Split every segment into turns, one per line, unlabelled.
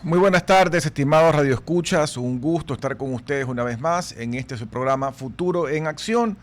Muy buenas tardes, estimados radioescuchas. Un gusto estar con ustedes una vez más en este su programa Futuro en Acción.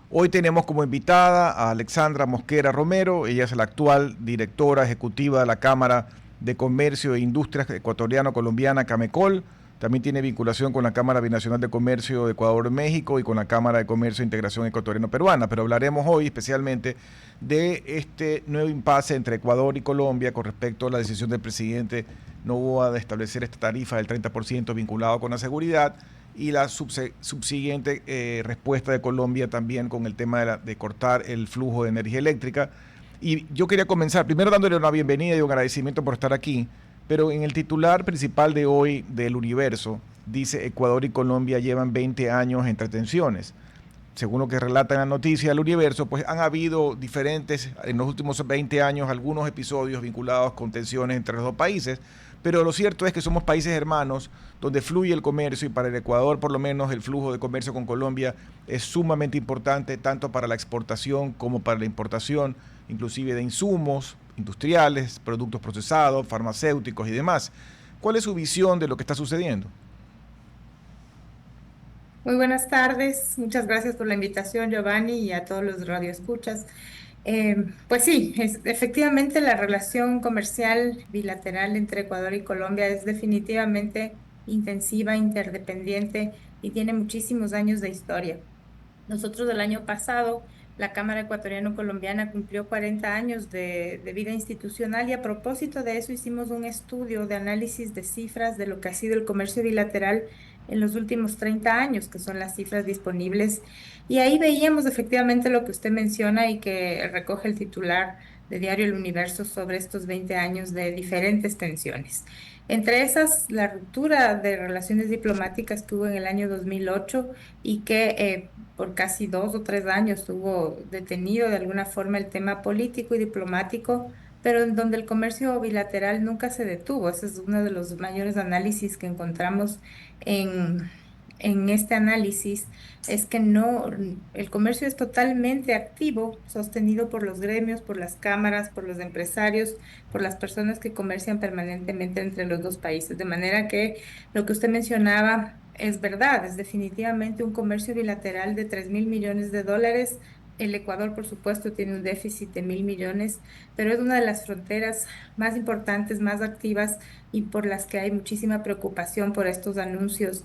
Hoy tenemos como invitada a Alexandra Mosquera Romero. Ella es la actual directora ejecutiva de la Cámara de Comercio e Industrias Ecuatoriano-Colombiana, Camecol. También tiene vinculación con la Cámara Binacional de Comercio de Ecuador-México y con la Cámara de Comercio e Integración Ecuatoriano-Peruana. Pero hablaremos hoy especialmente de este nuevo impasse entre Ecuador y Colombia con respecto a la decisión del presidente Noboa de establecer esta tarifa del 30% vinculado con la seguridad y la subsiguiente respuesta de Colombia también con el tema de cortar el flujo de energía eléctrica. Y yo quería comenzar primero dándole una bienvenida y un agradecimiento por estar aquí, pero en el titular principal de hoy del Universo dice Ecuador y Colombia llevan 20 años entre tensiones. Según lo que relata en la noticia del Universo, pues han habido diferentes, en los últimos 20 años, algunos episodios vinculados con tensiones entre los dos países, pero lo cierto es que somos países hermanos donde fluye el comercio y para el Ecuador por lo menos el flujo de comercio con Colombia es sumamente importante tanto para la exportación como para la importación, inclusive de insumos industriales, productos procesados, farmacéuticos y demás. ¿Cuál es su visión de lo que está sucediendo?
Muy buenas tardes, muchas gracias por la invitación, Giovanni, y a todos los radioescuchas. Pues sí, efectivamente la relación comercial bilateral entre Ecuador y Colombia es definitivamente intensiva, interdependiente y tiene muchísimos años de historia. Nosotros el año pasado, la Cámara Ecuatoriano-Colombiana cumplió 40 años de vida institucional y a propósito de eso hicimos un estudio de análisis de cifras de lo que ha sido el comercio bilateral en los últimos 30 años, que son las cifras disponibles. Y ahí veíamos efectivamente lo que usted menciona y que recoge el titular de Diario El Universo sobre estos 20 años de diferentes tensiones. Entre esas, la ruptura de relaciones diplomáticas que hubo en el año 2008 y que por casi 2 o 3 años estuvo detenido de alguna forma el tema político y diplomático, pero en donde el comercio bilateral nunca se detuvo. Ese es uno de los mayores análisis que encontramos en, en este análisis, es que no, el comercio es totalmente activo, sostenido por los gremios, por las cámaras, por los empresarios, por las personas que comercian permanentemente entre los dos países. De manera que lo que usted mencionaba es verdad, es definitivamente un comercio bilateral de 3.000 millones de dólares. El Ecuador, por supuesto, tiene un déficit de 1.000 millones, pero es una de las fronteras más importantes, más activas y por las que hay muchísima preocupación por estos anuncios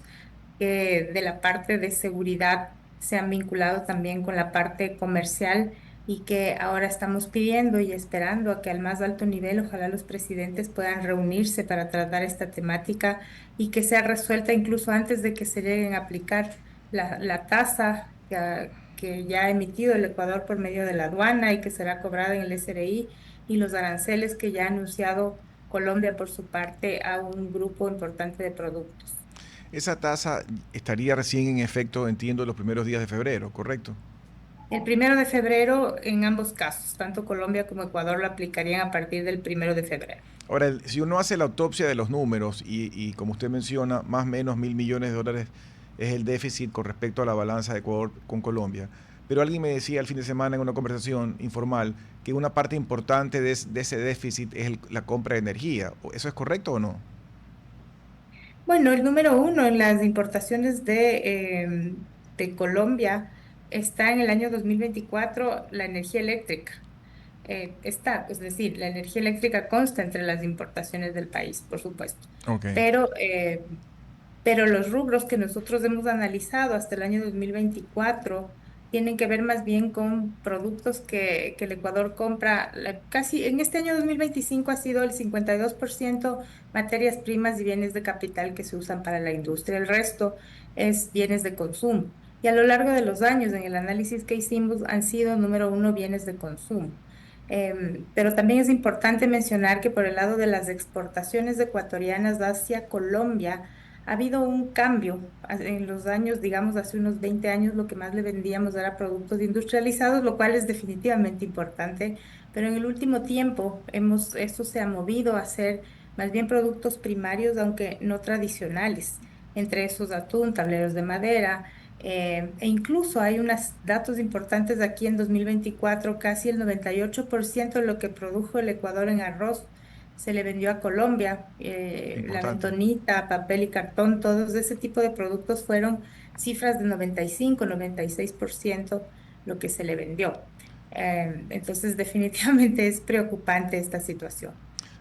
que de la parte de seguridad se han vinculado también con la parte comercial y que ahora estamos pidiendo y esperando a que al más alto nivel, ojalá los presidentes puedan reunirse para tratar esta temática y que sea resuelta incluso antes de que se lleguen a aplicar la tasa que ya ha emitido el Ecuador por medio de la aduana y que será cobrada en el SRI y los aranceles que ya ha anunciado Colombia por su parte a un grupo importante de productos.
Esa tasa estaría recién en efecto, entiendo, los primeros días de febrero, ¿correcto?
El 1 de febrero en ambos casos, tanto Colombia como Ecuador lo aplicarían a partir del 1 de febrero.
Ahora, si uno hace la autopsia de los números y como usted menciona, más o menos 1.000 millones de dólares es el déficit con respecto a la balanza de Ecuador con Colombia. Pero alguien me decía el fin de semana en una conversación informal que una parte importante de ese déficit es la compra de energía. ¿Eso es correcto o no?
Bueno, el número uno en las importaciones de Colombia está en el año 2024 la energía eléctrica. Está, es decir, la energía eléctrica consta entre las importaciones del país, por supuesto.
Ok.
Pero, eh, pero los rubros que nosotros hemos analizado hasta el año 2024 tienen que ver más bien con productos que el Ecuador compra. Casi en este año 2025 ha sido el 52% materias primas y bienes de capital que se usan para la industria. El resto es bienes de consumo. Y a lo largo de los años, en el análisis que hicimos, han sido número uno bienes de consumo. Pero también es importante mencionar que por el lado de las exportaciones ecuatorianas hacia Colombia, ha habido un cambio en los años, digamos, hace unos 20 años, lo que más le vendíamos era productos industrializados, lo cual es definitivamente importante, pero en el último tiempo esto se ha movido a ser más bien productos primarios, aunque no tradicionales, entre esos atún, tableros de madera, e incluso hay unos datos importantes aquí en 2024, casi el 98% de lo que produjo el Ecuador en arroz se le vendió a Colombia. La
Importante.
bentonita, papel y cartón, todos ese tipo de productos fueron cifras de 95, 96% lo que se le vendió. Entonces, definitivamente es preocupante esta situación.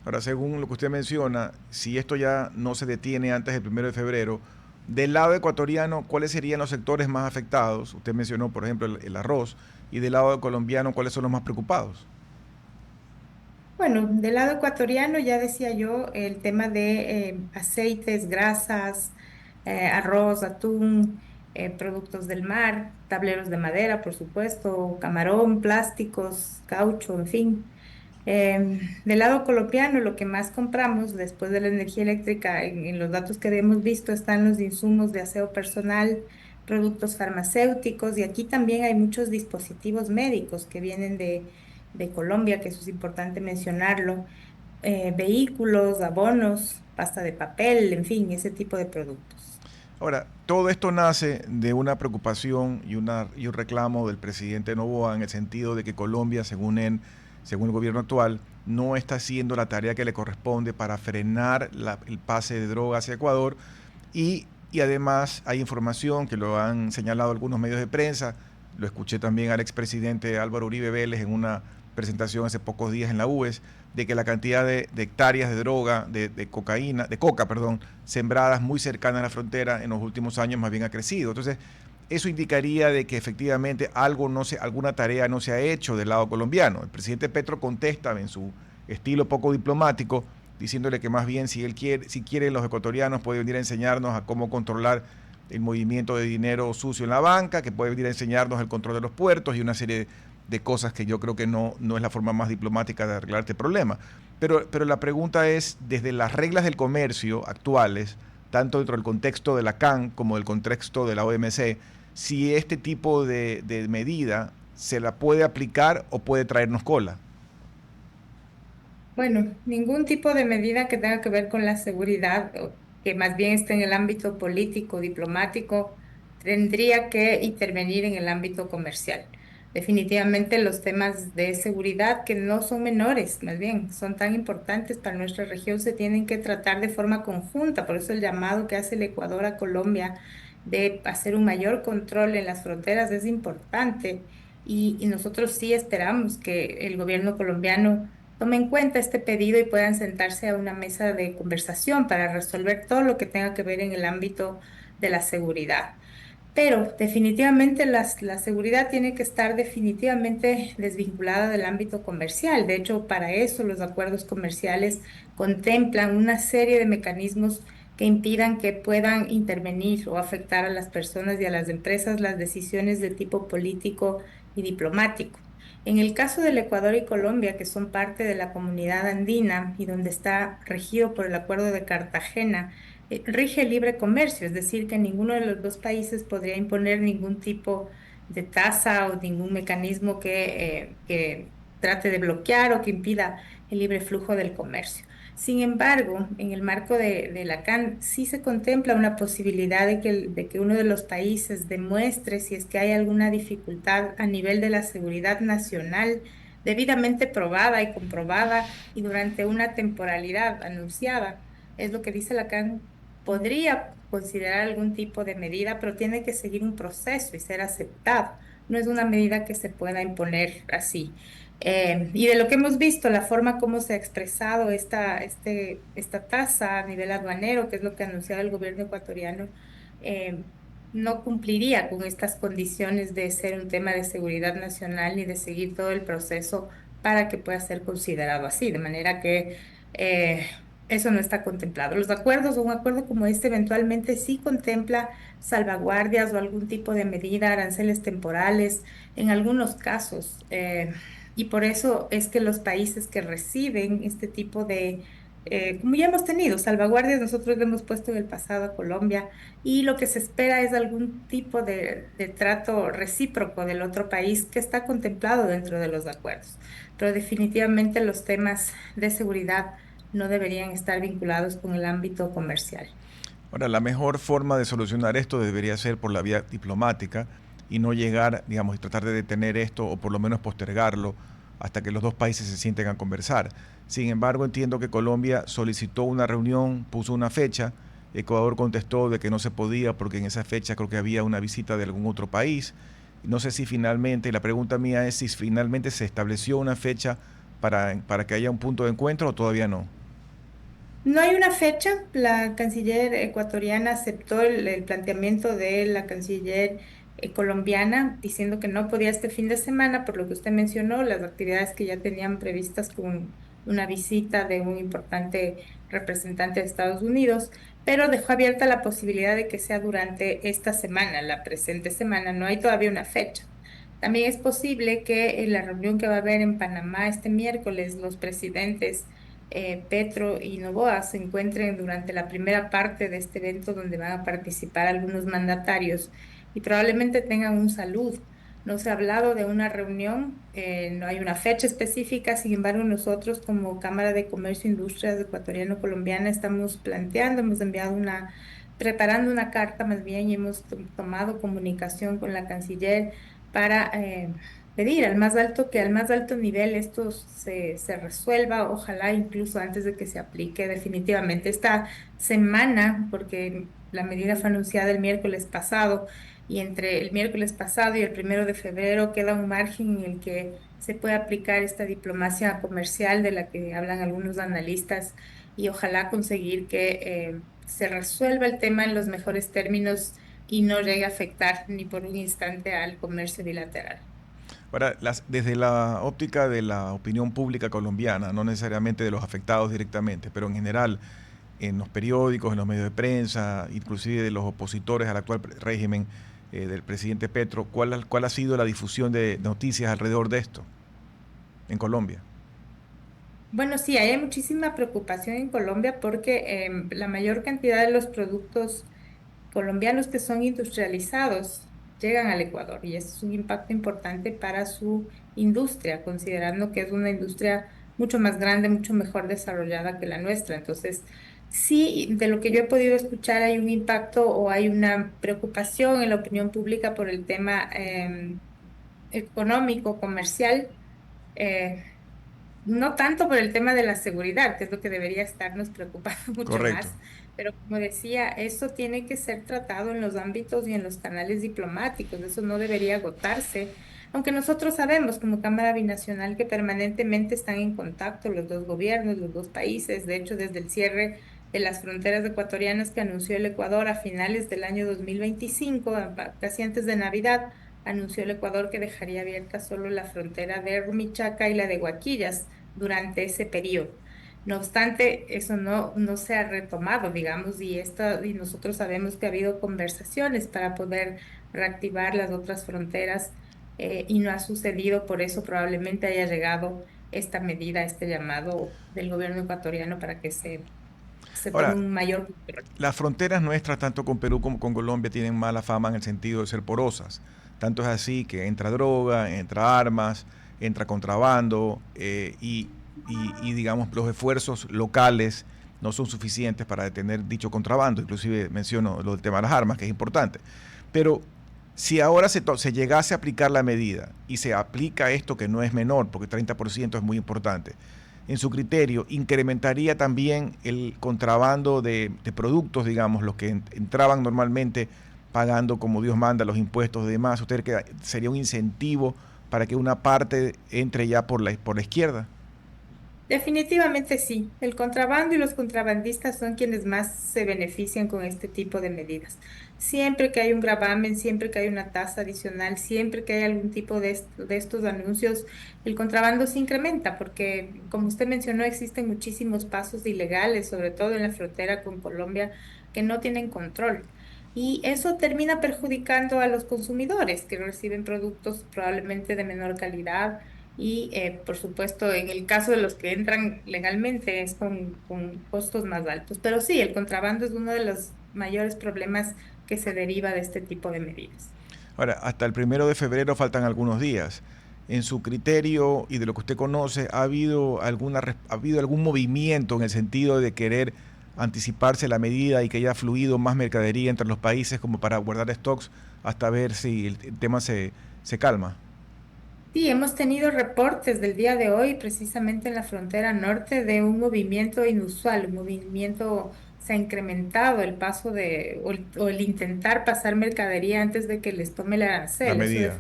Ahora, según lo que usted menciona, si esto ya no se detiene antes del 1 de febrero, del lado ecuatoriano, ¿cuáles serían los sectores más afectados? Usted mencionó, por ejemplo, el arroz. Y del lado colombiano, ¿cuáles son los más preocupados?
Bueno, del lado ecuatoriano ya decía yo el tema de aceites, grasas, arroz, atún, productos del mar, tableros de madera, por supuesto, camarón, plásticos, caucho, en fin. Del lado colombiano, lo que más compramos después de la energía eléctrica, en los datos que hemos visto, están los insumos de aseo personal, productos farmacéuticos, y aquí también hay muchos dispositivos médicos que vienen de Colombia, que eso es importante mencionarlo, vehículos, abonos, pasta de papel, en fin, ese tipo de productos.
Ahora, todo esto nace de una preocupación y un reclamo del presidente Noboa en el sentido de que Colombia, según el gobierno actual, no está haciendo la tarea que le corresponde para frenar el pase de droga hacia Ecuador y además hay información que lo han señalado algunos medios de prensa, lo escuché también al expresidente Álvaro Uribe Vélez en una presentación hace pocos días en la UES, de que la cantidad de hectáreas de droga, de cocaína, de coca, perdón, sembradas muy cercanas a la frontera en los últimos años más bien ha crecido. Entonces, eso indicaría de que efectivamente alguna tarea no se ha hecho del lado colombiano. El presidente Petro contesta en su estilo poco diplomático, diciéndole que más bien si quieren los ecuatorianos puede venir a enseñarnos a cómo controlar el movimiento de dinero sucio en la banca, que puede venir a enseñarnos el control de los puertos y una serie de cosas que yo creo que no es la forma más diplomática de arreglar este problema. Pero la pregunta es, desde las reglas del comercio actuales, tanto dentro del contexto de la CAN como del contexto de la OMC, si este tipo de medida se la puede aplicar o puede traernos cola.
Bueno, ningún tipo de medida que tenga que ver con la seguridad, o que más bien esté en el ámbito político, diplomático, tendría que intervenir en el ámbito comercial. Definitivamente los temas de seguridad, que no son menores, más bien son tan importantes para nuestra región, se tienen que tratar de forma conjunta. Por eso el llamado que hace el Ecuador a Colombia de hacer un mayor control en las fronteras es importante. Y nosotros sí esperamos que el gobierno colombiano tome en cuenta este pedido y puedan sentarse a una mesa de conversación para resolver todo lo que tenga que ver en el ámbito de la seguridad. Pero definitivamente la seguridad tiene que estar definitivamente desvinculada del ámbito comercial. De hecho, para eso los acuerdos comerciales contemplan una serie de mecanismos que impidan que puedan intervenir o afectar a las personas y a las empresas las decisiones de tipo político y diplomático. En el caso del Ecuador y Colombia, que son parte de la comunidad andina y donde está regido por el Acuerdo de Cartagena, rige el libre comercio, es decir, que ninguno de los dos países podría imponer ningún tipo de tasa o ningún mecanismo que trate de bloquear o que impida el libre flujo del comercio. Sin embargo, en el marco de la CAN sí se contempla una posibilidad de que uno de los países demuestre si es que hay alguna dificultad a nivel de la seguridad nacional debidamente probada y comprobada y durante una temporalidad anunciada. Es lo que dice la CAN, podría considerar algún tipo de medida, pero tiene que seguir un proceso y ser aceptado. No es una medida que se pueda imponer así. Y de lo que hemos visto, la forma como se ha expresado esta tasa a nivel aduanero, que es lo que ha anunciado el gobierno ecuatoriano, eh, no cumpliría con estas condiciones de ser un tema de seguridad nacional ni de seguir todo el proceso para que pueda ser considerado así. De manera que eh, eso no está contemplado. Los acuerdos o un acuerdo como este eventualmente sí contempla salvaguardias o algún tipo de medida, aranceles temporales en algunos casos. Y por eso es que los países que reciben este tipo como ya hemos tenido salvaguardias, nosotros le hemos puesto en el pasado a Colombia y lo que se espera es algún tipo de trato recíproco del otro país que está contemplado dentro de los acuerdos. Pero definitivamente los temas de seguridad no deberían estar vinculados con el ámbito comercial.
Ahora, la mejor forma de solucionar esto debería ser por la vía diplomática y no llegar, digamos, y tratar de detener esto o por lo menos postergarlo hasta que los dos países se sienten a conversar. Sin embargo, entiendo que Colombia solicitó una reunión, puso una fecha. Ecuador contestó de que no se podía porque en esa fecha creo que había una visita de algún otro país. No sé si finalmente, la pregunta mía es si finalmente se estableció una fecha para que haya un punto de encuentro o todavía no.
No hay una fecha. La canciller ecuatoriana aceptó el planteamiento de la canciller colombiana, diciendo que no podía este fin de semana, por lo que usted mencionó, las actividades que ya tenían previstas con una visita de un importante representante de Estados Unidos, pero dejó abierta la posibilidad de que sea durante esta semana, la presente semana. No hay todavía una fecha. También es posible que en la reunión que va a haber en Panamá este miércoles, los presidentes Petro y Noboa se encuentren durante la primera parte de este evento donde van a participar algunos mandatarios y probablemente tengan un saludo. No se ha hablado de una reunión, no hay una fecha específica. Sin embargo, nosotros como Cámara de Comercio e Industrias Ecuatoriano-Colombiana estamos planteando, hemos enviado preparando una carta más bien, y hemos tomado comunicación con la canciller para pedir al más alto nivel esto se resuelva, ojalá incluso antes de que se aplique definitivamente esta semana, porque la medida fue anunciada el miércoles pasado, y entre el miércoles pasado y el 1 de febrero queda un margen en el que se puede aplicar esta diplomacia comercial de la que hablan algunos analistas, y ojalá conseguir que se resuelva el tema en los mejores términos y no llegue a afectar ni por un instante al comercio bilateral.
Ahora, desde la óptica de la opinión pública colombiana, no necesariamente de los afectados directamente, pero en general, en los periódicos, en los medios de prensa, inclusive de los opositores al actual régimen del presidente Petro, ¿cuál ha sido la difusión de noticias alrededor de esto en Colombia?
Bueno, sí, hay muchísima preocupación en Colombia porque la mayor cantidad de los productos colombianos que son industrializados llegan al Ecuador, y eso es un impacto importante para su industria, considerando que es una industria mucho más grande, mucho mejor desarrollada que la nuestra. Entonces, sí, de lo que yo he podido escuchar, hay un impacto o hay una preocupación en la opinión pública por el tema económico, comercial. eh, no tanto por el tema de la seguridad, que es lo que debería estarnos preocupando mucho
Correcto.
más, pero como decía, eso tiene que ser tratado en los ámbitos y en los canales diplomáticos. Eso no debería agotarse, aunque nosotros sabemos como Cámara Binacional que permanentemente están en contacto los dos gobiernos, los dos países. De hecho, desde el cierre de las fronteras ecuatorianas que anunció el Ecuador a finales del año 2025, casi antes de Navidad, anunció el Ecuador que dejaría abierta solo la frontera de Rumichaca y la de Huaquillas durante ese periodo. No obstante, eso no se ha retomado, digamos, y nosotros sabemos que ha habido conversaciones para poder reactivar las otras fronteras, y no ha sucedido. Por eso probablemente haya llegado esta medida, este llamado del gobierno ecuatoriano para que se tome
Ahora,
un mayor control.
las fronteras nuestras, tanto con Perú como con Colombia, tienen mala fama en el sentido de ser porosas. Tanto es así que entra droga, entra armas, entra contrabando digamos, los esfuerzos locales no son suficientes para detener dicho contrabando. Inclusive menciono lo del tema de las armas, que es importante. Pero si ahora se llegase a aplicar la medida y se aplica esto que no es menor, porque 30% es muy importante, en su criterio, incrementaría también el contrabando de productos, digamos, los que entraban normalmente pagando como Dios manda los impuestos y demás. ¿Usted cree que sería un incentivo para que una parte entre ya por la izquierda?
Definitivamente sí. El contrabando y los contrabandistas son quienes más se benefician con este tipo de medidas. Siempre que hay un gravamen, siempre que hay una tasa adicional, siempre que hay algún tipo de estos anuncios, el contrabando se incrementa porque, como usted mencionó, existen muchísimos pasos ilegales, sobre todo en la frontera con Colombia, que no tienen control. Y eso termina perjudicando a los consumidores que reciben productos probablemente de menor calidad, y, por supuesto, en el caso de los que entran legalmente es con costos más altos. Pero sí, el contrabando es uno de los mayores problemas que se deriva de este tipo de medidas.
Ahora, hasta el 1 de febrero faltan algunos días. En su criterio y de lo que usted conoce, ¿ha habido algún movimiento en el sentido de querer anticiparse la medida y que haya fluido más mercadería entre los países como para guardar stocks hasta ver si el tema se calma?
Sí, hemos tenido reportes del día de hoy, precisamente en la frontera norte, de un movimiento inusual, un movimiento, se ha incrementado el paso o el intentar pasar mercadería antes de que les tome el
La
arancel. Eso
medida.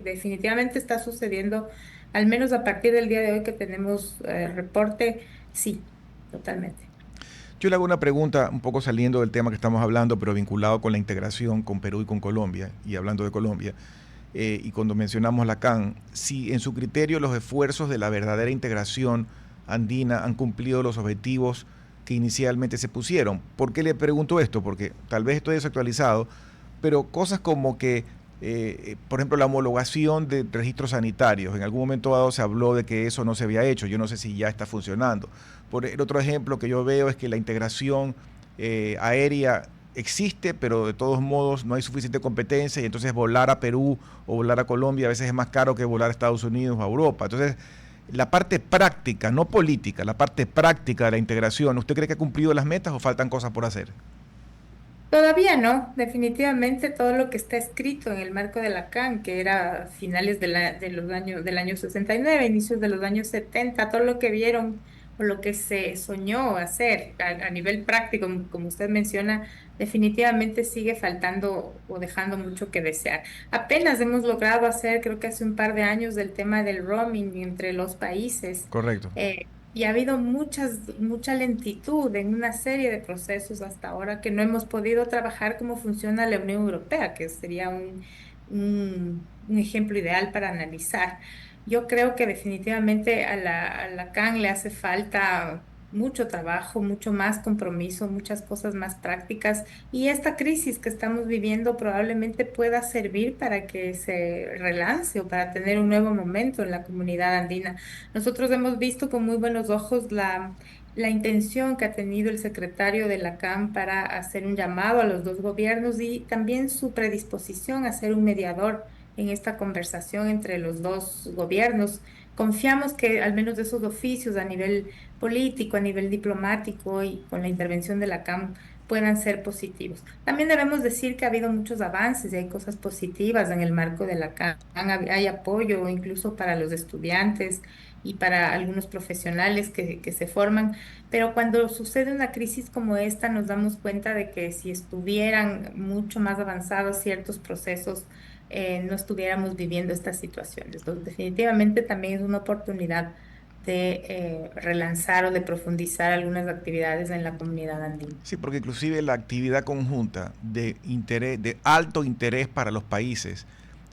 definitivamente está sucediendo, al menos a partir del día de hoy que tenemos reporte, sí, totalmente.
Yo le hago una pregunta un poco saliendo del tema que estamos hablando, pero vinculado con la integración con Perú y con Colombia, y hablando de Colombia, y cuando mencionamos la CAN, si en su criterio los esfuerzos de la verdadera integración andina han cumplido los objetivos que inicialmente se pusieron. ¿Por qué le pregunto esto? Porque tal vez estoy desactualizado, pero cosas como que, por ejemplo, la homologación de registros sanitarios, en algún momento dado se habló de que eso no se había hecho, yo no sé si ya está funcionando. Por el otro ejemplo que yo veo es que la integración aérea existe, pero de todos modos no hay suficiente competencia y entonces volar a Perú o volar a Colombia a veces es más caro que volar a Estados Unidos o a Europa. Entonces, la parte práctica, no política, la parte práctica de la integración, ¿usted cree que ha cumplido las metas o faltan cosas por hacer?
Todavía no, definitivamente todo lo que está escrito en el marco de la CAN, que era finales de los años, del año 69, inicios de los años 70, todo lo que vieron o lo que se soñó hacer a nivel práctico, como usted menciona, definitivamente sigue faltando o dejando mucho que desear. Apenas hemos logrado hacer, creo que hace un par de años, el tema del roaming entre los países.
Correcto.
Y ha habido mucha lentitud en una serie de procesos hasta ahora que no hemos podido trabajar cómo funciona la Unión Europea, que sería un ejemplo ideal para analizar. Yo creo que definitivamente a la CAN le hace falta mucho trabajo, mucho más compromiso, muchas cosas más prácticas y esta crisis que estamos viviendo probablemente pueda servir para que se relance o para tener un nuevo momento en la comunidad andina. Nosotros hemos visto con muy buenos ojos la intención que ha tenido el secretario de la CAM para hacer un llamado a los dos gobiernos y también su predisposición a ser un mediador en esta conversación entre los dos gobiernos. Confiamos que al menos esos oficios a nivel político, a nivel diplomático y con la intervención de la CAM puedan ser positivos. También debemos decir que ha habido muchos avances y hay cosas positivas en el marco de la CAM. Hay apoyo incluso para los estudiantes y para algunos profesionales que se forman, pero cuando sucede una crisis como esta nos damos cuenta de que si estuvieran mucho más avanzados ciertos procesos, no estuviéramos viviendo estas situaciones. Entonces, definitivamente también es una oportunidad de relanzar o de profundizar algunas actividades en la comunidad andina.
Sí, porque inclusive la actividad conjunta de interés, de alto interés para los países,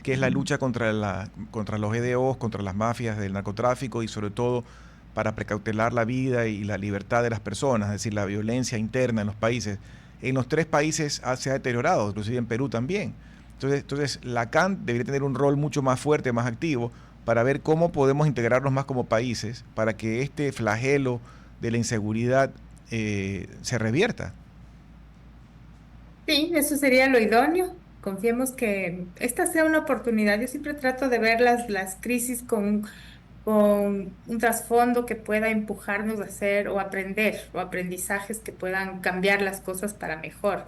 que es la
Ujú.
lucha contra los EDOs, contra las mafias del narcotráfico y sobre todo para precautelar la vida y la libertad de las personas, es decir, la violencia interna en los países. En los tres países se ha deteriorado, inclusive en Perú también. Entonces la CAN debería tener un rol mucho más fuerte, más activo, para ver cómo podemos integrarnos más como países, para que este flagelo de la inseguridad se revierta.
Sí, eso sería lo idóneo. Confiemos que esta sea una oportunidad. Yo siempre trato de ver las crisis con un trasfondo que pueda empujarnos a hacer o aprender, o aprendizajes que puedan cambiar las cosas para mejor.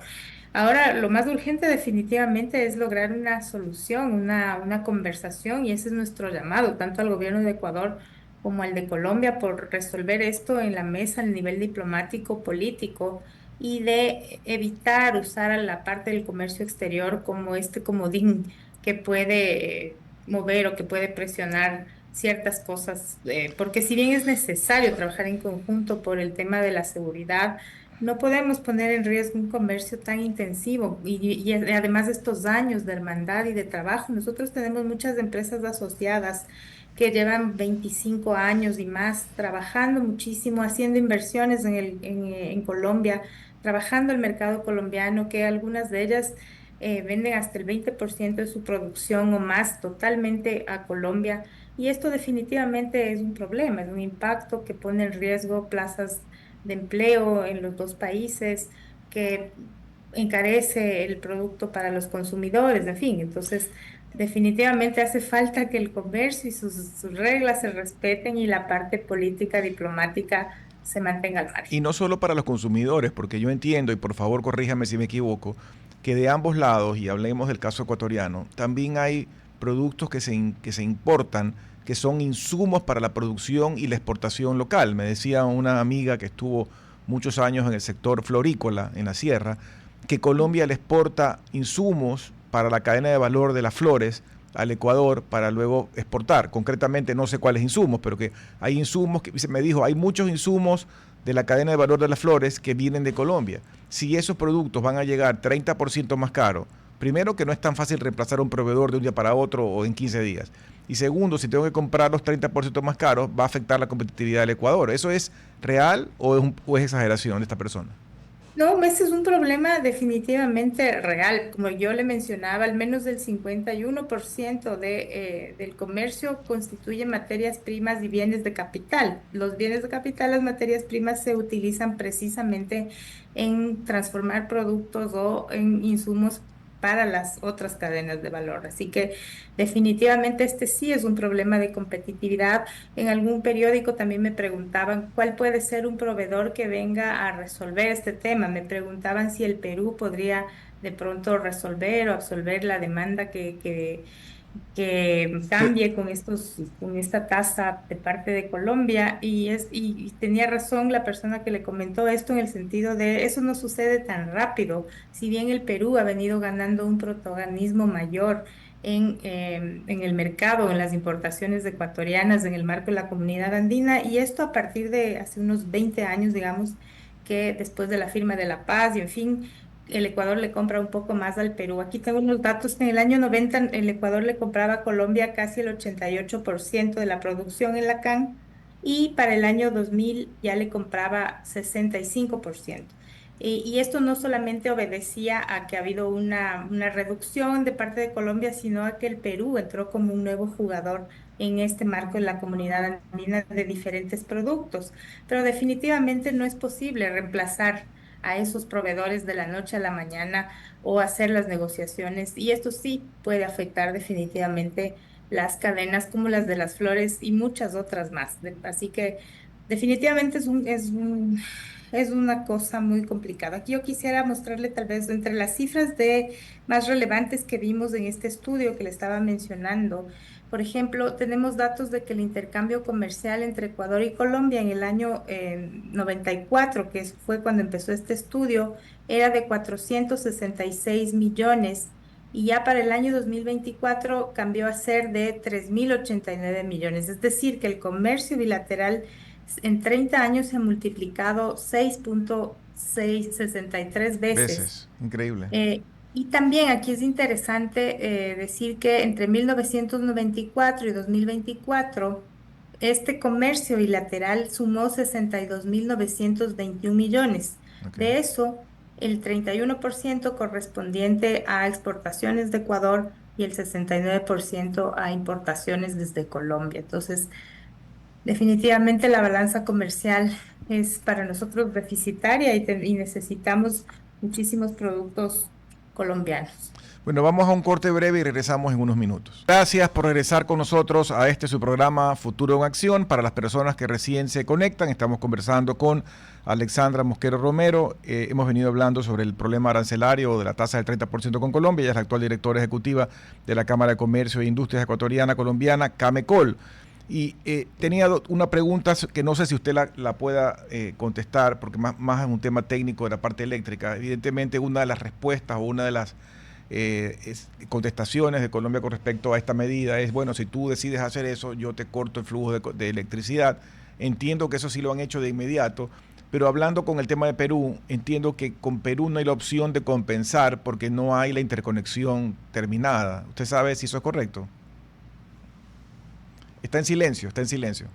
Ahora, lo más urgente definitivamente es lograr una solución, una conversación, y ese es nuestro llamado, tanto al gobierno de Ecuador como al de Colombia, por resolver esto en la mesa, al nivel diplomático, político, y de evitar usar a la parte del comercio exterior como este comodín que puede mover o que puede presionar ciertas cosas, porque si bien es necesario trabajar en conjunto por el tema de la seguridad, no podemos poner en riesgo un comercio tan intensivo y además de estos años de hermandad y de trabajo. Nosotros tenemos muchas empresas asociadas que llevan 25 años y más trabajando muchísimo, haciendo inversiones en Colombia, trabajando el mercado colombiano, que algunas de ellas venden hasta el 20% de su producción o más totalmente a Colombia. Y esto definitivamente es un problema, es un impacto que pone en riesgo plazas de empleo en los dos países, que encarece el producto para los consumidores, en fin. Entonces, definitivamente hace falta que el comercio y sus reglas se respeten y la parte política, diplomática se mantenga al
Y
margen.
no solo para los consumidores, porque yo entiendo, y por favor corríjame si me equivoco, que de ambos lados, y hablemos del caso ecuatoriano, también hay productos que se importan, que son insumos para la producción y la exportación local. Me decía una amiga que estuvo muchos años en el sector florícola, en la sierra, que Colombia le exporta insumos para la cadena de valor de las flores al Ecuador para luego exportar. Concretamente no sé cuáles insumos, pero que hay insumos, que me dijo, hay muchos insumos de la cadena de valor de las flores que vienen de Colombia. Si esos productos van a llegar 30% más caros, primero que no es tan fácil reemplazar a un proveedor de un día para otro o en 15 días. Y segundo, si tengo que comprar los 30% más caros, va a afectar la competitividad del Ecuador. ¿Eso es real o es exageración de esta persona?
No, ese es un problema definitivamente real. Como yo le mencionaba, al menos el 51% del comercio constituye materias primas y bienes de capital. Los bienes de capital, las materias primas se utilizan precisamente en transformar productos o en insumos para las otras cadenas de valor. Así que definitivamente este sí es un problema de competitividad. En algún periódico también me preguntaban cuál puede ser un proveedor que venga a resolver este tema. Me preguntaban si el Perú podría de pronto resolver o absolver la demanda que
Que,
cambie con esta tasa de parte de Colombia. Y tenía razón la persona que le comentó esto en el sentido de eso no sucede tan rápido. Si bien el Perú ha venido ganando un protagonismo mayor en el mercado, en las importaciones ecuatorianas, en el marco de la comunidad andina, y esto a partir de hace unos 20 años, digamos, que después de la firma de la paz y en fin, el Ecuador le compra un poco más al Perú. Aquí tengo unos datos que en el año 90 el Ecuador le compraba a Colombia casi el 88% de la producción en la CAN y para el año 2000 ya le compraba 65%. Y esto no solamente obedecía a que ha habido una reducción de parte de Colombia, sino a que el Perú entró como un nuevo jugador en este marco de la comunidad andina de diferentes productos. Pero definitivamente no es posible reemplazar a esos proveedores de la noche a la mañana o hacer las negociaciones. Y esto sí puede afectar definitivamente las cadenas como las de las flores y muchas otras más. Así que definitivamente es una cosa muy complicada. Aquí yo quisiera mostrarle tal vez entre las cifras de más relevantes que vimos en este estudio que le estaba mencionando. Por ejemplo, tenemos datos de que el intercambio comercial entre Ecuador y Colombia en el año 94, fue cuando empezó este estudio, era de 466 millones y ya para el año 2024 cambió a ser de 3.089 millones. Es decir, que el comercio bilateral en 30 años se ha multiplicado 6.663 veces.
veces, increíble.
Y también aquí es interesante decir que entre 1994 y 2024, este comercio bilateral sumó 62.921 millones.
Okay.
De eso, el 31% correspondiente a exportaciones de Ecuador y el 69% a importaciones desde Colombia. Entonces, definitivamente la balanza comercial es para nosotros deficitaria y necesitamos muchísimos productos colombianos.
Bueno, vamos a un corte breve y regresamos en unos minutos. Gracias por regresar con nosotros a este su programa Futuro en Acción. Para las personas que recién se conectan, estamos conversando con Alexandra Mosquera Romero. Hemos venido hablando sobre el problema arancelario de la tasa del 30% con Colombia. Ella es la actual directora ejecutiva de la Cámara de Comercio e Industrias Ecuatoriana Colombiana, CAMECOL. Y tenía una pregunta que no sé si usted la pueda contestar, porque más es un tema técnico de la parte eléctrica. Evidentemente, una de las respuestas o una de las contestaciones de Colombia con respecto a esta medida es, bueno, si tú decides hacer eso, yo te corto el flujo de electricidad. Entiendo que eso sí lo han hecho de inmediato, pero hablando con el tema de Perú, entiendo que con Perú no hay la opción de compensar porque no hay la interconexión terminada. ¿Usted sabe si eso es correcto? Está en silencio, está en silencio.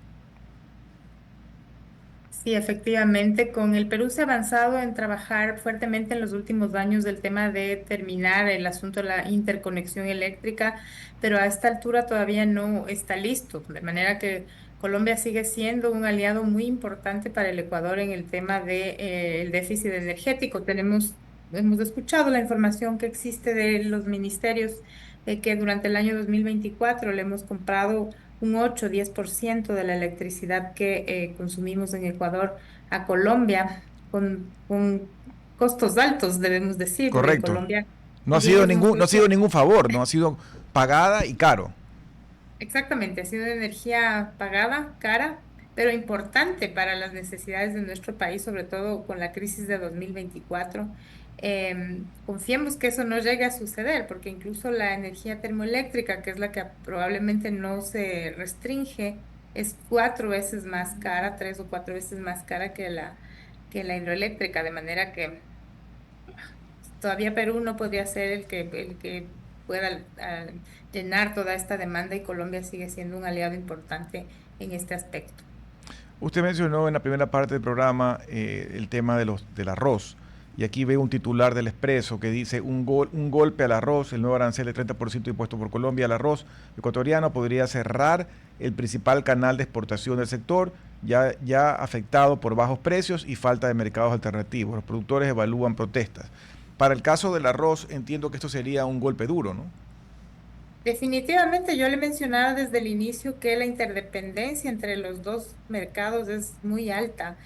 Sí, efectivamente, con el Perú se ha avanzado en trabajar fuertemente en los últimos años del tema de terminar el asunto de la interconexión eléctrica, pero a esta altura todavía no está listo, de manera que Colombia sigue siendo un aliado muy importante para el Ecuador en el tema de, el déficit energético. Hemos escuchado la información que existe de los ministerios de que durante el año 2024 le hemos comprado un 8 o 10% de la electricidad que consumimos en Ecuador a Colombia con costos altos, debemos decir, porque
Correcto.
Colombia,
No
si
ha
bien
sido
es un
ningún, no ha sido
flujo.
ningún favor, no ha sido pagada y caro.
Exactamente, ha sido una energía pagada, cara, pero importante para las necesidades de nuestro país, sobre todo con la crisis de 2024. Confiemos que eso no llegue a suceder, porque incluso la energía termoeléctrica, que es la que probablemente no se restringe, es 4 veces más cara, 3 o 4 veces más cara que la hidroeléctrica, de manera que todavía Perú no podría ser el que pueda llenar toda esta demanda y Colombia sigue siendo un aliado importante en este aspecto.
Usted mencionó en la primera parte del programa el tema del arroz. Y aquí veo un titular del Expreso que dice un golpe al arroz, el nuevo arancel de 30% impuesto por Colombia al arroz ecuatoriano podría cerrar el principal canal de exportación del sector, ya afectado por bajos precios y falta de mercados alternativos. Los productores evalúan protestas. Para el caso del arroz, entiendo que esto sería un golpe duro, ¿no?
Definitivamente, yo le mencionaba desde el inicio que la interdependencia entre los dos mercados es muy alta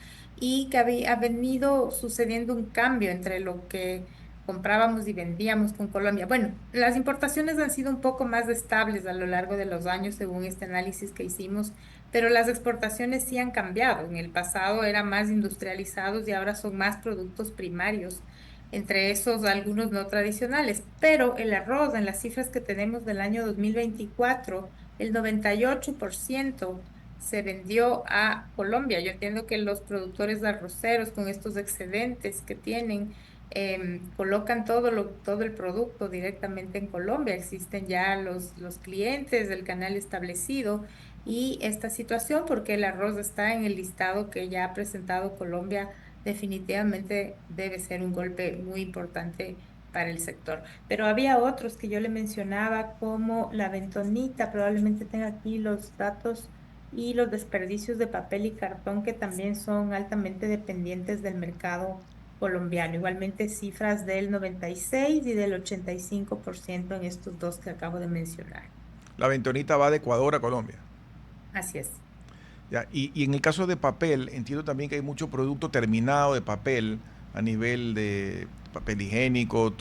y que ha venido sucediendo un cambio entre lo que comprábamos y vendíamos con Colombia. Bueno, las importaciones han sido un poco más estables a lo largo de los años, según este análisis que hicimos, pero las exportaciones sí han cambiado. En el pasado eran más industrializados y ahora son más productos primarios, entre esos algunos no tradicionales, pero el arroz en las cifras que tenemos del año 2024, el 98% se vendió a Colombia. Yo entiendo que los productores arroceros con estos excedentes que tienen colocan todo el producto directamente en Colombia. Existen ya los clientes del canal establecido y esta situación, porque el arroz está en el listado que ya ha presentado Colombia, definitivamente debe ser un golpe muy importante para el sector. Pero había otros que yo le mencionaba, como la bentonita, probablemente tenga aquí los datos, y los desperdicios de papel y cartón, que también son altamente dependientes del mercado colombiano. Igualmente cifras del 96 y del 85% en estos dos que acabo de mencionar.
La ventonita va de Ecuador a Colombia.
Así es.
Ya, y en el caso de papel, entiendo también que hay mucho producto terminado de papel a nivel de papel higiénico,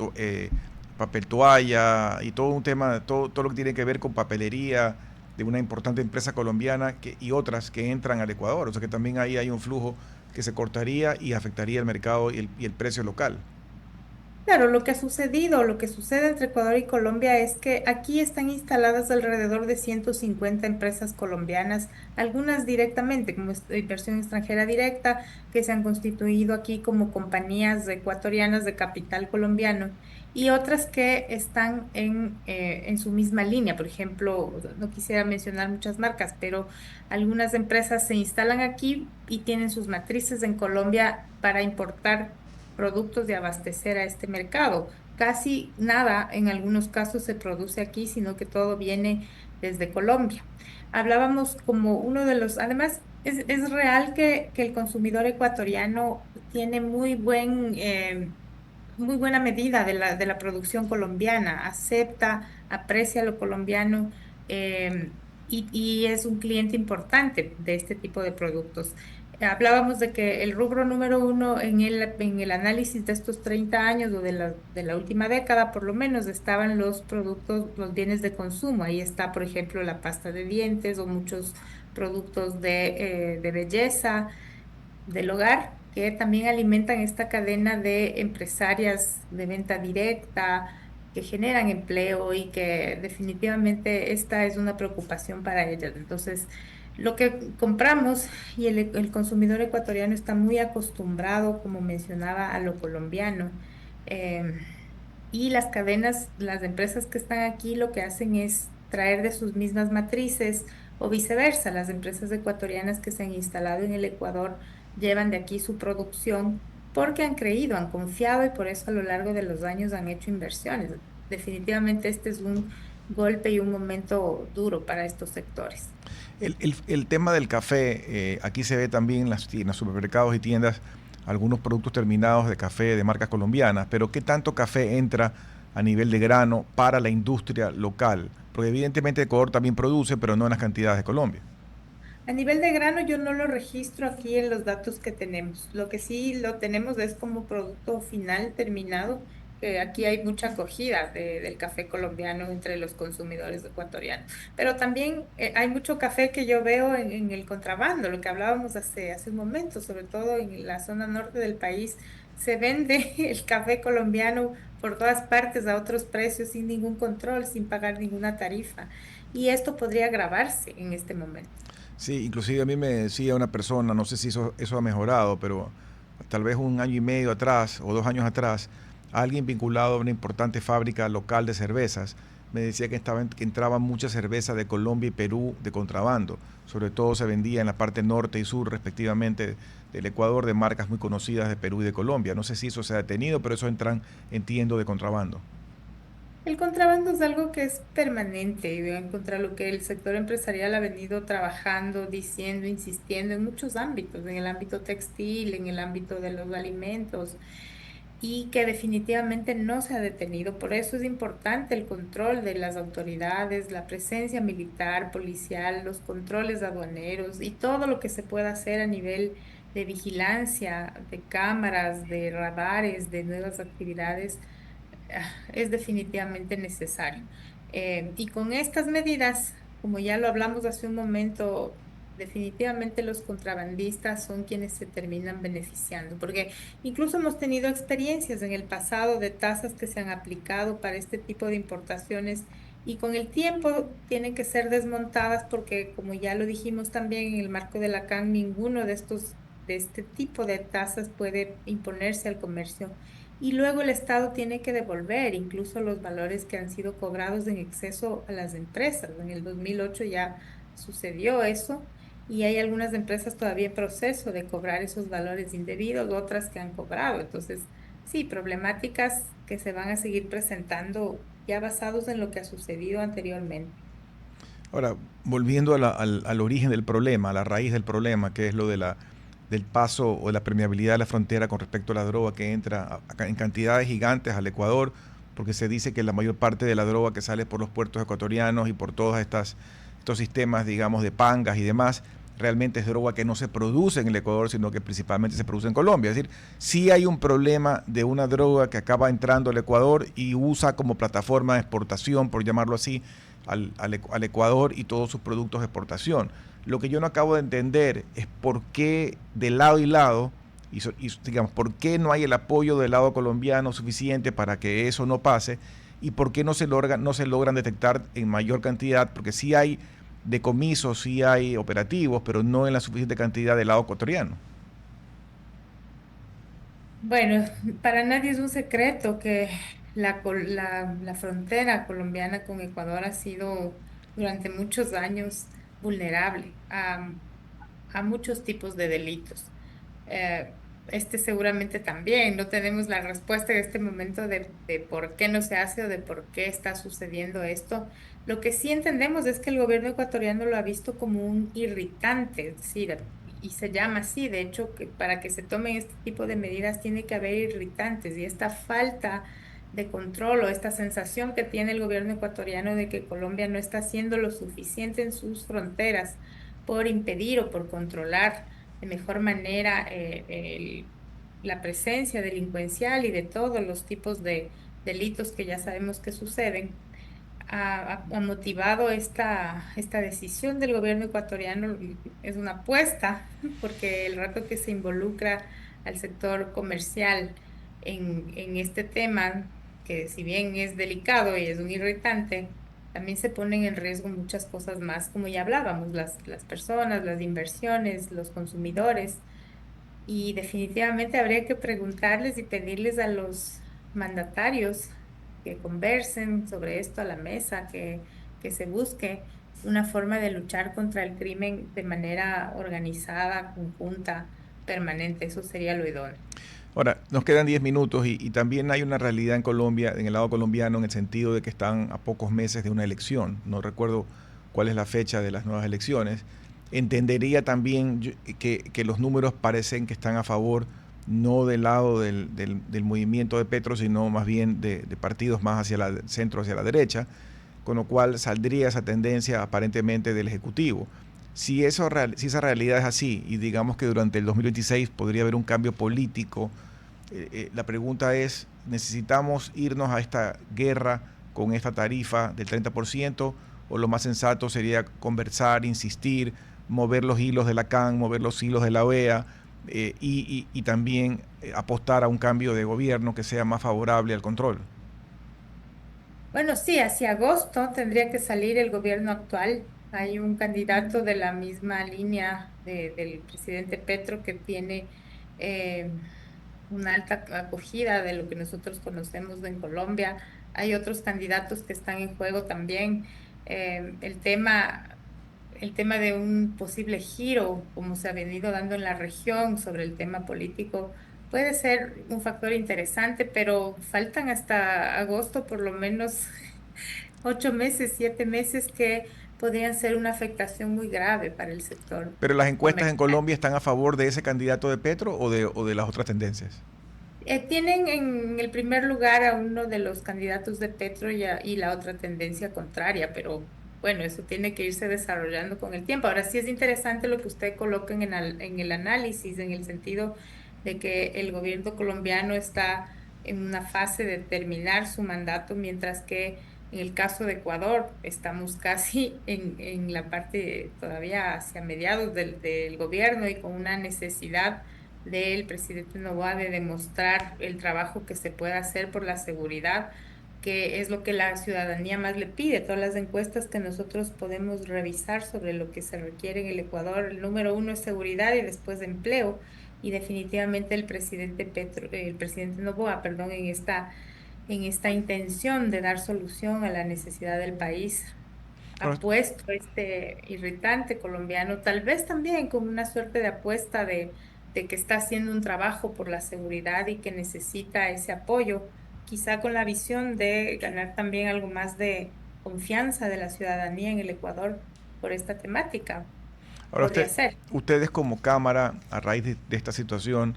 papel toalla y todo un tema, todo lo que tiene que ver con papelería de una importante empresa colombiana y otras que entran al Ecuador. O sea que también ahí hay un flujo que se cortaría y afectaría el mercado y el precio local.
Claro, lo que ha sucedido, lo que sucede entre Ecuador y Colombia es que aquí están instaladas alrededor de 150 empresas colombianas, algunas directamente, como inversión extranjera directa, que se han constituido aquí como compañías ecuatorianas de capital colombiano, y otras que están en su misma línea. Por ejemplo, no quisiera mencionar muchas marcas, pero algunas empresas se instalan aquí y tienen sus matrices en Colombia para importar productos y abastecer a este mercado. Casi nada en algunos casos se produce aquí, sino que todo viene desde Colombia. Hablábamos como uno de los, además, es real que el consumidor ecuatoriano tiene muy buena medida de la producción colombiana, acepta, aprecia lo colombiano, y es un cliente importante de este tipo de productos. Hablábamos de que el rubro número uno en el análisis de estos 30 años o de la última década, por lo menos, estaban los productos, los bienes de consumo. Ahí está, por ejemplo, la pasta de dientes o muchos productos de belleza del hogar, que también alimentan esta cadena de empresarias de venta directa, que generan empleo y que definitivamente esta es una preocupación para ellas. Entonces, lo que compramos, y el consumidor ecuatoriano está muy acostumbrado, como mencionaba, a lo colombiano. em, y las cadenas, las empresas que están aquí lo que hacen es traer de sus mismas matrices, o viceversa. Las empresas ecuatorianas que se han instalado en el Ecuador llevan de aquí su producción porque han creído, han confiado, y por eso a lo largo de los años han hecho inversiones. Definitivamente este es un golpe y un momento duro para estos sectores.
El tema del café, aquí se ve también en los supermercados y tiendas algunos productos terminados de café de marcas colombianas, pero ¿qué tanto café entra a nivel de grano para la industria local? Porque evidentemente Ecuador también produce, pero no en las cantidades de Colombia.
A nivel de grano, yo no lo registro aquí en los datos que tenemos. Lo que sí lo tenemos es como producto final terminado, que aquí hay mucha acogida del café colombiano entre los consumidores ecuatorianos. Pero también hay mucho café que yo veo en el contrabando, lo que hablábamos hace un momento, sobre todo en la zona norte del país. Se vende el café colombiano por todas partes a otros precios sin ningún control, sin pagar ninguna tarifa. Y esto podría agravarse en este momento.
Sí, inclusive a mí me decía una persona, no sé si eso ha mejorado, pero tal vez un año y medio atrás o 2 años atrás, alguien vinculado a una importante fábrica local de cervezas me decía que entraba mucha cerveza de Colombia y Perú de contrabando. Sobre todo se vendía en la parte norte y sur, respectivamente, del Ecuador, de marcas muy conocidas de Perú y de Colombia. No sé si eso se ha detenido, pero eso entran, entiendo, de contrabando.
El contrabando es algo que es permanente y contra lo que el sector empresarial ha venido trabajando, diciendo, insistiendo en muchos ámbitos, en el ámbito textil, en el ámbito de los alimentos, y que definitivamente no se ha detenido. Por eso es importante el control de las autoridades, la presencia militar, policial, los controles aduaneros y todo lo que se pueda hacer a nivel de vigilancia, de cámaras, de radares, de nuevas actividades es definitivamente necesario. Y con estas medidas, como ya lo hablamos hace un momento, definitivamente los contrabandistas son quienes se terminan beneficiando, porque incluso hemos tenido experiencias en el pasado de tasas que se han aplicado para este tipo de importaciones y con el tiempo tienen que ser desmontadas porque, como ya lo dijimos también en el marco de la CAN, ninguno de este tipo de tasas puede imponerse al comercio y luego el Estado tiene que devolver incluso los valores que han sido cobrados en exceso a las empresas. En el 2008 ya sucedió eso y hay algunas empresas todavía en proceso de cobrar esos valores indebidos, otras que han cobrado. Entonces, sí, problemáticas que se van a seguir presentando ya basados en lo que ha sucedido anteriormente.
Ahora, volviendo al origen del problema, a la raíz del problema, que es lo de del paso o la permeabilidad de la frontera con respecto a la droga que entra en cantidades gigantes al Ecuador, porque se dice que la mayor parte de la droga que sale por los puertos ecuatorianos y por todos estos sistemas, digamos, de pangas y demás, realmente es droga que no se produce en el Ecuador, sino que principalmente se produce en Colombia. Es decir, sí hay un problema de una droga que acaba entrando al Ecuador y usa como plataforma de exportación, por llamarlo así, al Ecuador y todos sus productos de exportación. Lo que yo no acabo de entender es por qué de lado y lado, digamos, por qué no hay el apoyo del lado colombiano suficiente para que eso no pase y por qué no se logran detectar en mayor cantidad, porque sí hay decomisos, sí hay operativos, pero no en la suficiente cantidad del lado ecuatoriano.
Bueno, para nadie es un secreto que la frontera colombiana con Ecuador ha sido durante muchos años vulnerable a muchos tipos de delitos. Este seguramente también, no tenemos la respuesta en este momento de por qué no se hace o de por qué está sucediendo esto. Lo que sí entendemos es que el gobierno ecuatoriano lo ha visto como un irritante, es decir, y se llama así, de hecho, que para que se tomen este tipo de medidas tiene que haber irritantes y esta falta de control o esta sensación que tiene el gobierno ecuatoriano de que Colombia no está haciendo lo suficiente en sus fronteras por impedir o por controlar de mejor manera la presencia delincuencial y de todos los tipos de delitos que ya sabemos que suceden ha motivado esta decisión del gobierno ecuatoriano. Es una apuesta, porque el rato que se involucra al sector comercial en este tema, que si bien es delicado y es un irritante, también se ponen en riesgo muchas cosas más, como ya hablábamos, las personas, las inversiones, los consumidores. Y definitivamente habría que preguntarles y pedirles a los mandatarios que conversen sobre esto a la mesa, que se busque una forma de luchar contra el crimen de manera organizada, conjunta, permanente. Eso sería lo idóneo.
Ahora, nos quedan 10 minutos y también hay una realidad en Colombia, en el lado colombiano, en el sentido de que están a pocos meses de una elección. No recuerdo cuál es la fecha de las nuevas elecciones. Entendería también que los números parecen que están a favor, no del lado del movimiento de Petro, sino más bien de partidos más hacia el centro, hacia la derecha, con lo cual saldría esa tendencia aparentemente del Ejecutivo. Si esa realidad es así y digamos que durante el 2026 podría haber un cambio político, la pregunta es, necesitamos irnos a esta guerra con esta tarifa del 30%, o lo más sensato sería conversar, insistir, mover los hilos de la CAN, mover los hilos de la OEA, y también apostar a un cambio de gobierno que sea más favorable al control?
Bueno, sí, hacia agosto tendría que salir el gobierno actual. Hay un candidato de la misma línea del presidente Petro que tiene eh, una alta acogida de lo que nosotros conocemos en Colombia. Hay otros candidatos que están en juego también. El tema de un posible giro, como se ha venido dando en la región sobre el tema político, puede ser un factor interesante, pero faltan hasta agosto por lo menos 8 meses, 7 meses que podrían ser una afectación muy grave para el sector
Pero las encuestas en
comercial.
Colombia están a favor de ese candidato de Petro o de las otras tendencias.
Tienen en el primer lugar a uno de los candidatos de Petro y la otra tendencia contraria, pero bueno, eso tiene que irse desarrollando con el tiempo. Ahora sí es interesante lo que usted coloca en el análisis, en el sentido de que el gobierno colombiano está en una fase de terminar su mandato, mientras que en el caso de Ecuador estamos casi en la parte todavía hacia mediados del gobierno y con una necesidad del presidente Noboa de demostrar el trabajo que se puede hacer por la seguridad, que es lo que la ciudadanía más le pide. Todas las encuestas que nosotros podemos revisar sobre lo que se requiere en el Ecuador, el número uno es seguridad y después empleo. Y definitivamente el presidente Noboa, perdón, en esta intención de dar solución a la necesidad del país,
Bueno,
ha puesto este irritante colombiano, tal vez también como una suerte de apuesta de que está haciendo un trabajo por la seguridad y que necesita ese apoyo, quizá con la visión de ganar también algo más de confianza de la ciudadanía en el Ecuador por esta temática.
ahora
Podría ser.
ustedes como Cámara, a raíz de esta situación,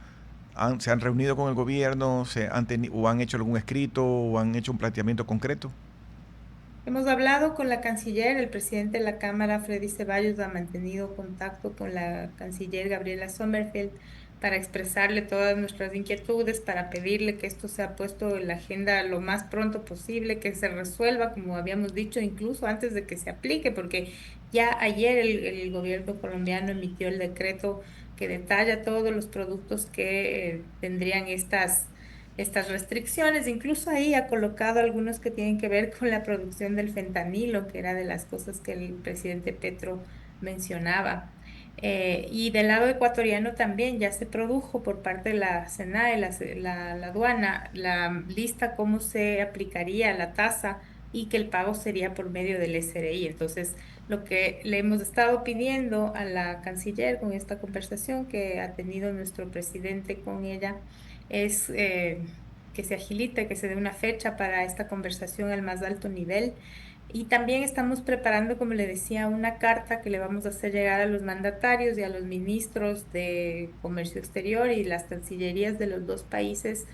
se han reunido con el gobierno, o han hecho algún escrito, o han hecho un planteamiento concreto.
Hemos hablado con la canciller, el presidente de la Cámara, Freddy Ceballos, ha mantenido contacto con la canciller Gabriela Sommerfeld para expresarle todas nuestras inquietudes, para pedirle que esto sea puesto en la agenda lo más pronto posible, que se resuelva, como habíamos dicho, incluso antes de que se aplique, porque ya ayer el gobierno colombiano emitió el decreto que detalla todos los productos que tendrían estas restricciones. Incluso ahí ha colocado algunos que tienen que ver con la producción del fentanilo, que era de las cosas que el presidente Petro mencionaba. Y del lado ecuatoriano también ya se produjo por parte de la SENAE, la aduana, la lista cómo se aplicaría la tasa y que el pago sería por medio del SRI. Entonces, lo que le hemos estado pidiendo a la canciller con esta conversación que ha tenido nuestro presidente con ella es que se agilite, que se dé una fecha para esta conversación al más alto nivel. Y también estamos preparando, como le decía, una carta que le vamos a hacer llegar a los mandatarios y a los ministros de Comercio Exterior y las cancillerías de los dos países,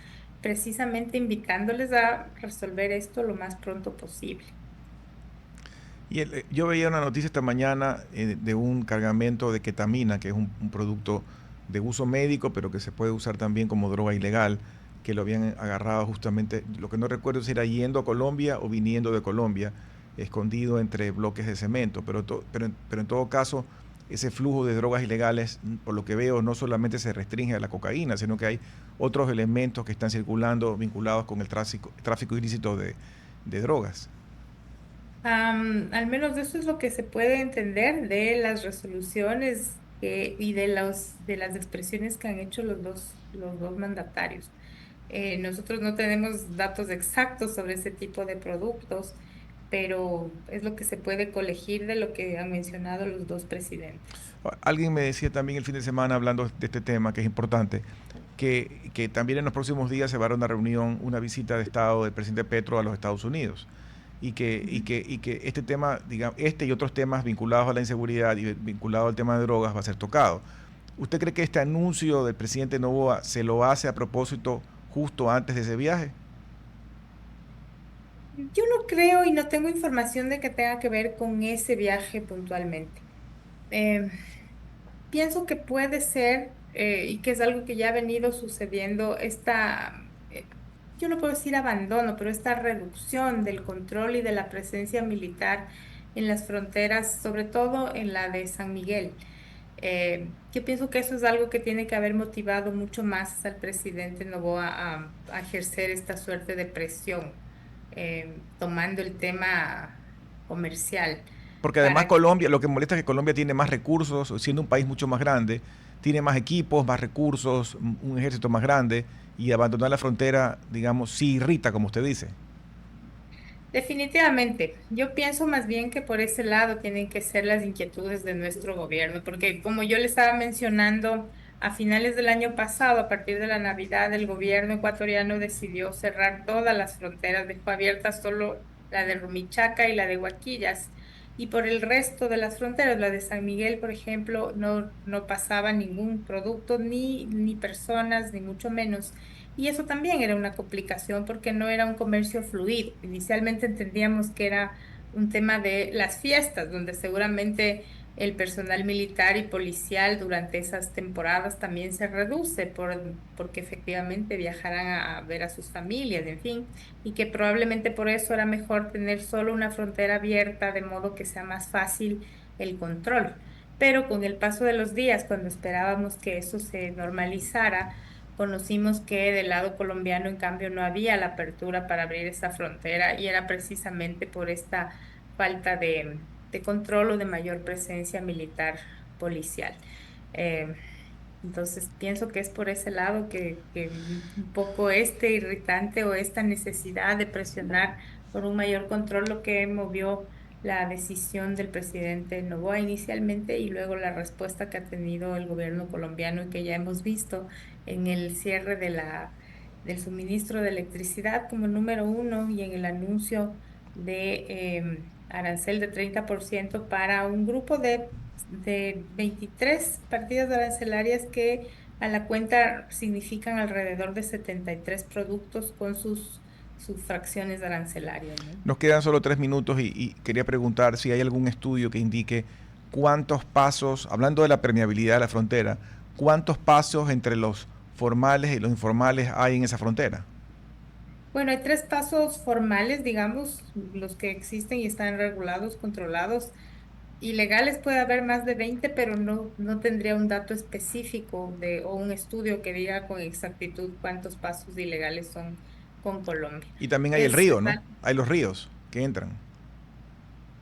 precisamente invitándoles a resolver esto lo más pronto posible.
Yo veía una noticia esta mañana de un cargamento de ketamina, que es un producto de uso médico, pero que se puede usar también como droga ilegal, que lo habían agarrado justamente, lo que no recuerdo si era yendo a Colombia o viniendo de Colombia, escondido entre bloques de cemento, pero en todo caso, ese flujo de drogas ilegales, por lo que veo, no solamente se restringe a la cocaína, sino que hay otros elementos que están circulando vinculados con el tráfico ilícito de drogas.
Al menos eso es lo que se puede entender de las resoluciones y de las expresiones que han hecho los dos mandatarios. Nosotros no tenemos datos exactos sobre ese tipo de productos, pero es lo que se puede colegir de lo que han mencionado los dos presidentes.
Alguien me decía también el fin de semana, hablando de este tema, que es importante, que también en los próximos días se va a dar una reunión, una visita de Estado del presidente Petro a los Estados Unidos. Y que este tema, digamos, este y otros temas vinculados a la inseguridad y vinculados al tema de drogas va a ser tocado. ¿Usted cree que este anuncio del presidente Noboa se lo hace a propósito justo antes de ese viaje?
Yo no creo y no tengo información de que tenga que ver con ese viaje puntualmente. Em, Pienso que puede ser, y que es algo que ya ha venido sucediendo, yo no puedo decir abandono, pero esta reducción del control y de la presencia militar en las fronteras, sobre todo en la de San Miguel. Yo pienso que eso es algo que tiene que haber motivado mucho más al presidente Noboa a ejercer esta suerte de presión, tomando el tema comercial
Porque además
para que...
Colombia, lo que molesta es que Colombia tiene más recursos, siendo un país mucho más grande, tiene más equipos, más recursos, un ejército más grande, y abandonar la frontera, digamos, sí irrita, como usted dice.
Definitivamente, yo pienso más bien que por ese lado tienen que ser las inquietudes de nuestro gobierno, porque como yo le estaba mencionando, a finales del año pasado, a partir de la Navidad, el gobierno ecuatoriano decidió cerrar todas las fronteras, dejó abiertas solo la de Rumichaca y la de Huaquillas, y por el resto de las fronteras, la de San Miguel, por ejemplo, no pasaba ningún producto, ni personas, ni mucho menos. Y eso también era una complicación porque no era un comercio fluido. Inicialmente entendíamos que era un tema de las fiestas, donde seguramente el personal militar y policial durante esas temporadas también se reduce porque efectivamente viajarán a ver a sus familias, en fin, y que probablemente por eso era mejor tener solo una frontera abierta, de modo que sea más fácil el control. Pero con el paso de los días, cuando esperábamos que eso se normalizara, conocimos que del lado colombiano, en cambio, no había la apertura para abrir esa frontera y era precisamente por esta falta de control o de mayor presencia militar policial. Eh, entonces, pienso que es por ese lado que un poco este irritante o esta necesidad de presionar por un mayor control lo que movió la decisión del presidente Noboa inicialmente y luego la respuesta que ha tenido el gobierno colombiano y que ya hemos visto en el cierre del suministro de electricidad como número uno y en el anuncio de arancel de 30% para un grupo de 23 partidas arancelarias que a la cuenta significan alrededor de 73 productos con sus fracciones arancelarias, ¿no?
Nos quedan solo 3 minutos y quería preguntar si hay algún estudio que indique cuántos pasos, hablando de la permeabilidad de la frontera, cuántos pasos entre los formales y los informales hay en esa frontera.
Bueno, hay tres pasos formales, digamos, los que existen y están regulados, controlados. Ilegales puede haber más de 20, pero no tendría un dato específico o un estudio que diga con exactitud cuántos pasos ilegales son con Colombia.
Y también hay el
Es,
río, ¿no? Hay los ríos que entran.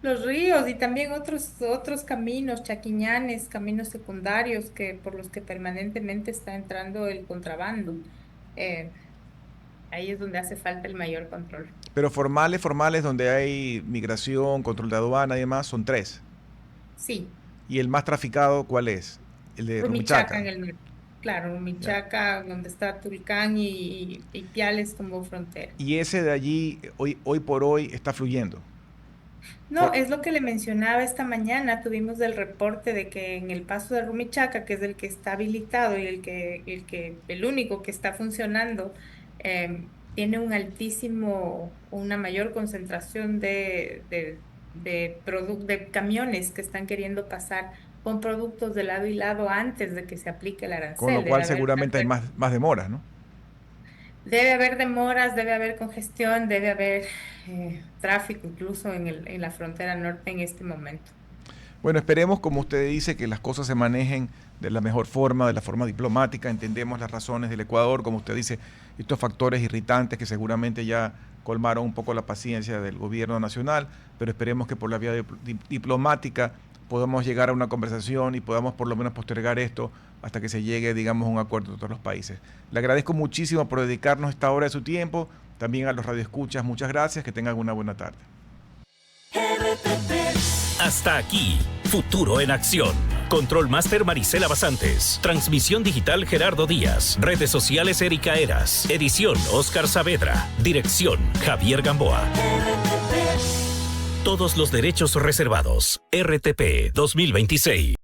los ríos y también otros caminos, chaquiñanes, caminos secundarios por los que permanentemente está entrando el contrabando. Eh, Ahí es donde hace falta el mayor control.
Pero formales, formales, donde hay migración, control de aduana y demás, son tres.
Sí.
¿Y el más traficado cuál es? El de
Rumichaca en
Rumichaca.
el norte. Claro,
Ya.
Rumichaca, donde está Tulcán y Piales como frontera.
Y ese de allí, hoy por hoy, está fluyendo.
No,
Por-
es lo que le mencionaba esta mañana. Tuvimos el reporte de que en el paso de Rumichaca, que es el que está habilitado y el único que está funcionando, tiene una mayor concentración de camiones que están queriendo pasar con productos de lado y lado antes de que se aplique el
con lo
arancel.
cual seguramente hay más demoras, ¿no?
Debe haber demoras, debe haber congestión, debe haber tráfico incluso en la frontera norte en este momento.
Bueno, esperemos, como usted dice, que las cosas se manejen de la mejor forma, de la forma diplomática. Entendemos las razones del Ecuador, como usted dice, estos factores irritantes que seguramente ya colmaron un poco la paciencia del gobierno nacional, pero esperemos que por la vía diplomática podamos llegar a una conversación y podamos por lo menos postergar esto hasta que se llegue, digamos, a un acuerdo de todos los países. Le agradezco muchísimo por dedicarnos esta hora de su tiempo, también a los radioescuchas, muchas gracias, que tengan una buena tarde.
Hasta aquí, Futuro en Acción. Control Master Marisela Basantes. Transmisión digital Gerardo Díaz. Redes sociales Erika Eras. Edición Oscar Saavedra. Dirección Javier Gamboa. Todos los derechos reservados. RTP 2026.